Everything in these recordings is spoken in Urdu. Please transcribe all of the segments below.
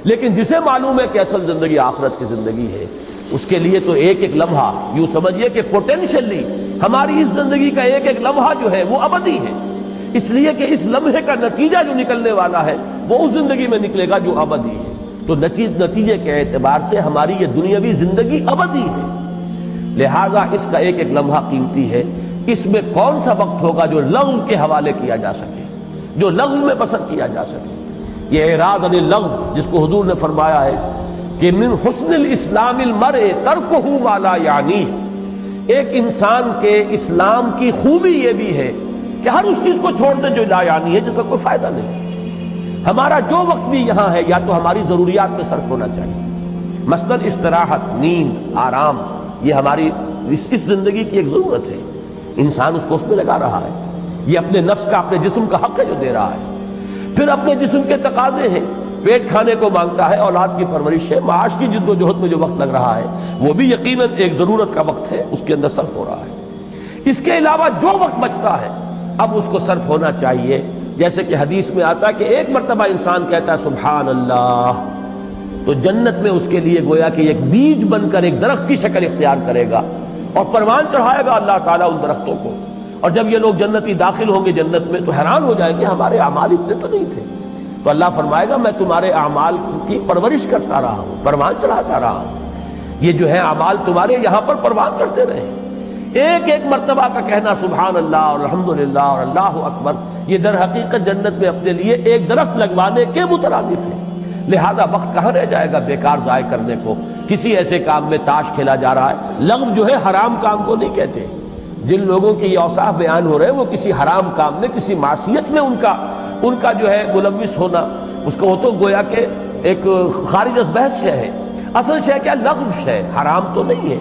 لیکن جسے معلوم ہے کہ اصل زندگی آخرت کی زندگی ہے، اس کے لیے تو ایک ایک لمحہ یوں سمجھیے کہ پوٹینشلی ہماری اس زندگی کا ایک ایک لمحہ جو ہے وہ ابدی ہے، اس لیے کہ اس لمحے کا نتیجہ جو نکلنے والا ہے وہ اس زندگی میں نکلے گا جو ابدی ہے۔ تو نتیجے کے اعتبار سے ہماری یہ دنیاوی زندگی ابدی ہے، لہذا اس کا ایک ایک لمحہ قیمتی ہے۔ اس میں کون سا وقت ہوگا جو لغو کے حوالے کیا جا سکے، جو لغو میں بسر کیا جا سکے؟ یہ اعراض عن اللغو، جس کو حضور نے فرمایا ہے کہ من حسن الاسلام المرء ترکہ ما لا یعنیہ، ایک انسان کے اسلام کی خوبی یہ بھی ہے کہ ہر اس چیز کو چھوڑ دے جو لا یعنی ہے، جس کا کوئی فائدہ نہیں۔ ہمارا جو وقت بھی یہاں ہے یا تو ہماری ضروریات میں صرف ہونا چاہیے، مثلاً استراحت، نیند، آرام، یہ ہماری اس زندگی کی ایک ضرورت ہے، انسان اس کو اس میں لگا رہا ہے، یہ اپنے نفس کا، اپنے جسم کا حق ہے جو دے رہا ہے۔ پھر اپنے جسم کے تقاضے ہیں، پیٹ کھانے کو مانگتا ہے، اولاد کی پرورش ہے، معاش کی جد و جہد میں جو وقت لگ رہا ہے وہ بھی یقیناً ایک ضرورت کا وقت ہے، اس کے اندر صرف ہو رہا ہے۔ اس کے علاوہ جو وقت بچتا ہے اب اس کو صرف ہونا چاہیے، جیسے کہ حدیث میں آتا ہے کہ ایک مرتبہ انسان کہتا ہے سبحان اللہ، تو جنت میں اس کے لیے گویا کہ ایک بیج بن کر ایک درخت کی شکل اختیار کرے گا اور پروان چڑھائے گا اللہ تعالیٰ ان درختوں کو، اور جب یہ لوگ جنتی داخل ہوں گے جنت میں تو حیران ہو جائیں گے ہمارے اعمال اتنے تو نہیں تھے، تو اللہ فرمائے گا میں تمہارے اعمال کی پرورش کرتا رہا ہوں، پروان چڑھاتا رہا ہوں، یہ جو ہے اعمال تمہارے یہاں پر پروان چڑھتے رہے۔ ایک ایک مرتبہ کا کہنا سبحان اللہ اور الحمدللہ اور اللہ اکبر، یہ در حقیقت جنت میں اپنے لیے ایک درخت لگوانے کے مترادف ہے۔ لہذا وقت کہاں رہ جائے گا بیکار ضائع کرنے کو، کسی ایسے کام میں تاش کھیلا جا رہا ہے۔ لغو جو ہے حرام کام کو نہیں کہتے، جن لوگوں کی یہ اوصاف بیان ہو رہے ہیں وہ کسی حرام کام میں، کسی معصیت میں ان کا جو ہے ملوث ہونا، اس کو تو گویا کہ ایک خارج از بحث شے ہے۔ اصل شے کیا؟ لغو شے، حرام تو نہیں ہے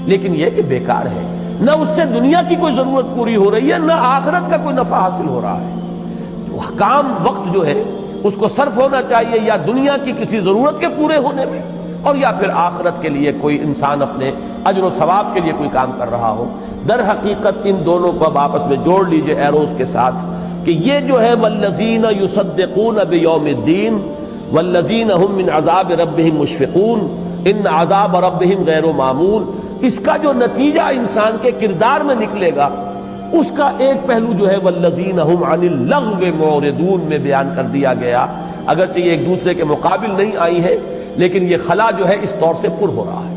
لیکن یہ کہ بیکار ہے، نہ اس سے دنیا کی کوئی ضرورت پوری ہو رہی ہے نہ آخرت کا کوئی نفع حاصل ہو رہا ہے۔ کام وقت جو ہے اس کو صرف ہونا چاہیے یا دنیا کی کسی ضرورت کے پورے ہونے میں، اور یا پھر آخرت کے لیے کوئی انسان اپنے اجر و ثواب کے لیے کوئی کام کر رہا ہو۔ در حقیقت ان دونوں کو اب آپس میں جوڑ لیجئے ایروز کے ساتھ کہ یہ جو ہے والذین یصدقون بیوم الدین والذین هم من عذاب ربهم مشفقون ان عذاب ربهم غیر معمول، اس کا جو نتیجہ انسان کے کردار میں نکلے گا اس کا ایک پہلو جو ہے والذین هم عن اللغو معرضون میں بیان کر دیا گیا، اگرچہ یہ ایک دوسرے کے مقابل نہیں آئی ہے لیکن یہ خلا جو ہے اس طور سے پر ہو رہا ہے۔